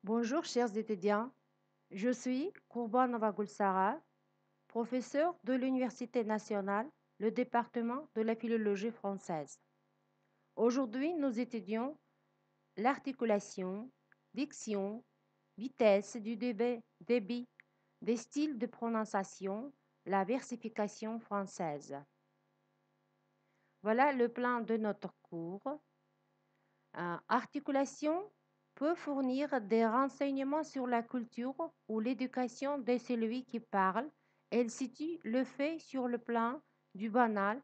Bonjour chers étudiants, je suis Kourbanova Gulsara, professeur de l'Université nationale, le département de la philologie française. Aujourd'hui, nous étudions l'articulation, diction, vitesse du débit, des styles de prononciation, la versification française. Voilà le plan de notre cours. Articulation peut fournir des renseignements sur la culture ou l'éducation de celui qui parle. Elle situe le fait sur le plan du banal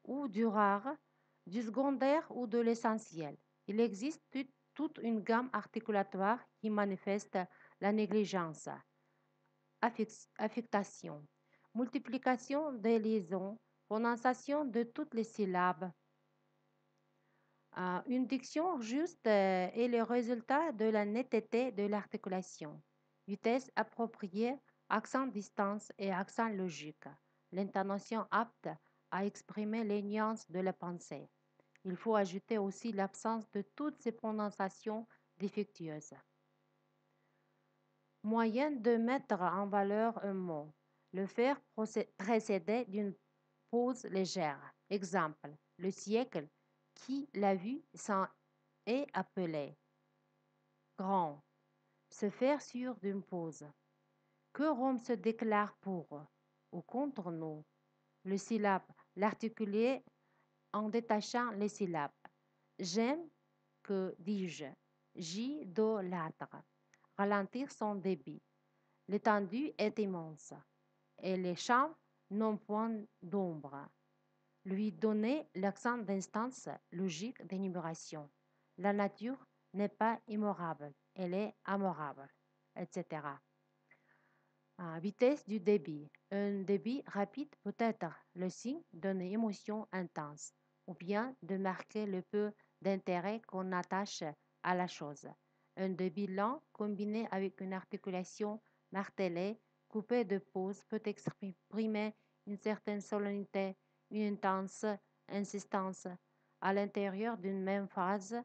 ou du rare, du secondaire ou de l'essentiel. Il existe toute une gamme articulatoire qui manifeste la négligence, affectation, multiplication des liaisons, prononciation de toutes les syllabes. Une diction juste est le résultat de la netteté de l'articulation. Vitesse appropriée, accent distance et accent logique. L'intonation apte à exprimer les nuances de la pensée. Il faut ajouter aussi l'absence de toutes ces prononciations défectueuses. Moyen de mettre en valeur un mot. Le faire précéder d'une pause légère. Exemple, le siècle qui l'a vu s'en est appelé. Grand. Se faire sûr d'une pause. Que Rome se déclare pour ou contre nous. Le syllabe, l'articuler en détachant les syllabes. J'aime que dis-je. J'idolâtre. Ralentir son débit. L'étendue est immense et les champs n'ont point d'ombre. Lui donner l'accent d'instance logique d'énumération. La nature n'est pas immorable, elle est amorable, etc. Vitesse du débit. Un débit rapide peut être le signe d'une émotion intense ou bien de marquer le peu d'intérêt qu'on attache à la chose. Un débit lent combiné avec une articulation martelée, coupée de pauses, peut exprimer une certaine solennité, une intense insistance. À l'intérieur d'une même phrase,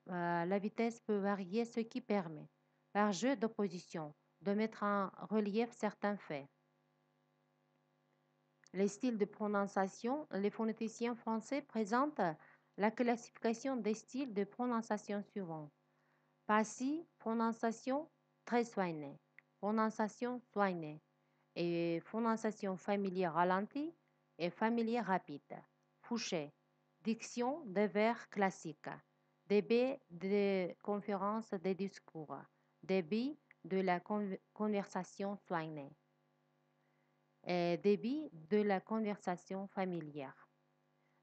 la vitesse peut varier, ce qui permet, par jeu d'opposition, de mettre en relief certains faits. Les styles de prononciation, les phonéticiens français présentent la classification des styles de prononciation suivants. Passif, prononciation très soignée, prononciation soignée, et prononciation familière ralentie et familière rapide. Fouché, diction des vers classiques, débit de conférence des discours, débit de la conversation soignée et débit de la conversation familière.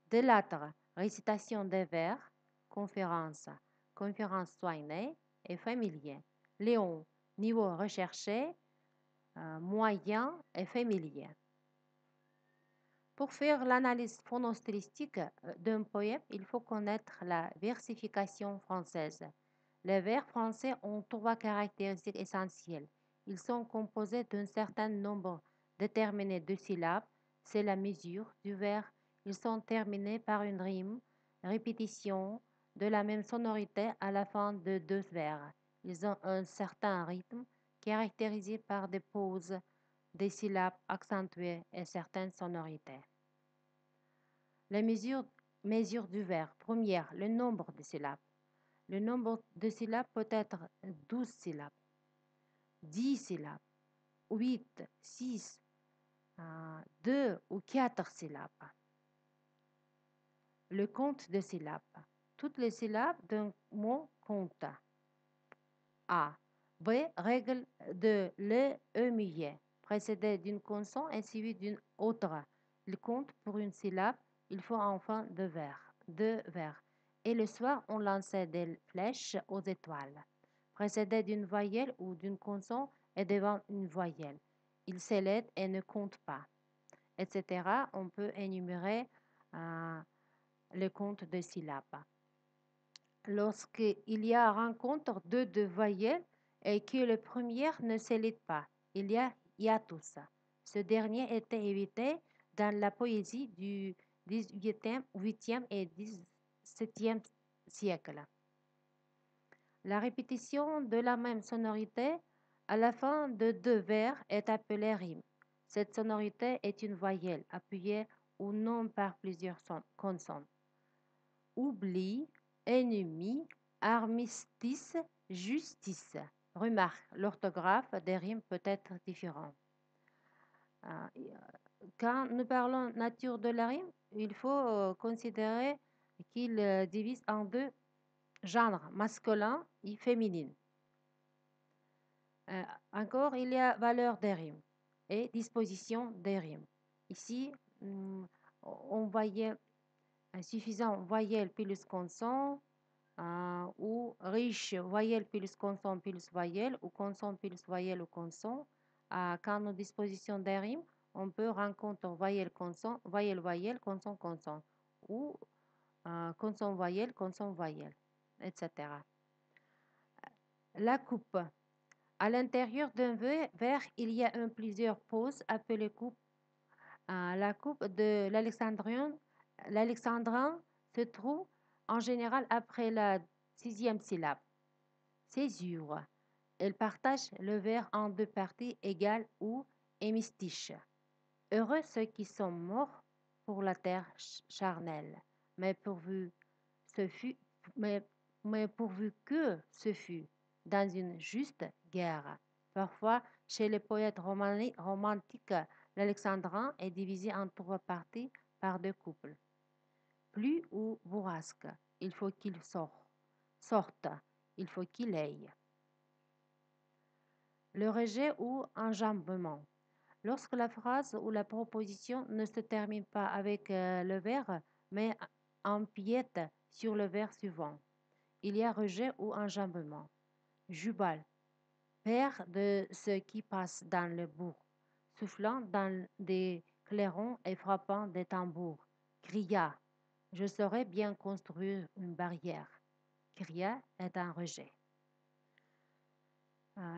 Délattre, récitation des vers, conférence, conférence soignée et familier. Léon, niveau recherché, moyen et familier. Pour faire l'analyse phonostylistique d'un poème, il faut connaître la versification française. Les vers français ont trois caractéristiques essentielles. Ils sont composés d'un certain nombre déterminé de syllabes, c'est la mesure du vers. Ils sont terminés par une rime, répétition de la même sonorité à la fin de deux vers. Ils ont un certain rythme caractérisé par des pauses, des syllabes accentuées et certaines sonorités. Les mesures du vers. Première, le nombre de syllabes. Le nombre de syllabes peut être 12 syllabes, 10 syllabes, 8, 6, 2 ou 4 syllabes. Le compte de syllabes. Toutes les syllabes d'un mot comptent. A. B. Règle de le muet, précédé d'une consonne et suivi d'une autre. Il compte pour une syllabe, il faut enfin deux vers. Et le soir, on lançait des flèches aux étoiles, précédé d'une voyelle ou d'une consonne et devant une voyelle. Il s'élève et ne compte pas, etc. On peut énumérer le compte de syllabes. Lorsqu'il y a rencontre de deux voyelles et que le premier ne s'élève pas, il y a hiatus. Ce dernier était évité dans la poésie du XVIIIe, 8e et XVIIe siècle. La répétition de la même sonorité à la fin de deux vers est appelée rime. Cette sonorité est une voyelle appuyée ou non par plusieurs consonnes. Oubli, ennemi, armistice, justice. Remarque, l'orthographe des rimes peut être différente. Quand nous parlons nature de la rime, il faut considérer qu'il divise en deux genres, masculin et féminin. Euh, Encore, il y a valeur des rimes et disposition des rimes. Ici, on voyait suffisant voyelle plus consonne ou riche voyelle plus consonne plus voyelle ou consonne plus voyelle ou consonne. Quand nos dispositions des rimes, on peut rencontrer voyelle consonne, voyelle voyelle, consonne consonne ou consonne voyelle, etc. La coupe. À l'intérieur d'un verre, il y a plusieurs pauses appelées coupes. La coupe de l'alexandrin se trouve en général après la sixième syllabe. Césure. Elle partage le verre en deux parties égales ou hémistiches. Heureux ceux qui sont morts pour la terre charnelle, mais pourvu, ce fut, mais pourvu que ce fut dans une juste guerre. Parfois, chez les poètes romantiques, l'alexandrin est divisé en trois parties par deux couples. Plus ou bourrasque, il faut qu'il sorte, il faut qu'il aille. Le rejet ou enjambement. Lorsque la phrase ou la proposition ne se termine pas avec le verbe, mais empiète sur le verbe suivant, il y a rejet ou enjambement. Jubal, père de ce qui passe dans le bourg, soufflant dans des clairons et frappant des tambours. Cria, je saurais bien construire une barrière. Cria est un rejet.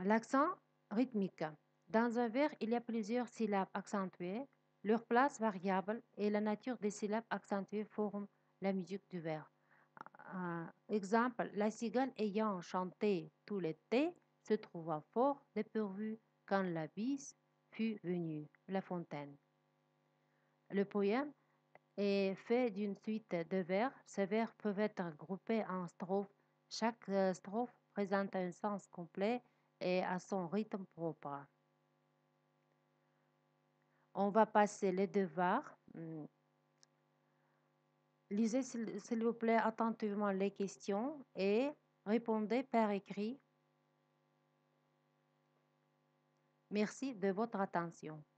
L'accent rythmique. Dans un vers, il y a plusieurs syllabes accentuées. Leur place variable et la nature des syllabes accentuées forment la musique du vers. Exemple, la cigale ayant chanté tout l'été se trouva fort dépourvue quand la bise fut venue. La Fontaine. Le poème est fait d'une suite de vers. Ces vers peuvent être groupés en strophes. Chaque strophe présente un sens complet et à son rythme propre. On va passer les devoirs. Lisez s'il vous plaît attentivement les questions et répondez par écrit. Merci de votre attention.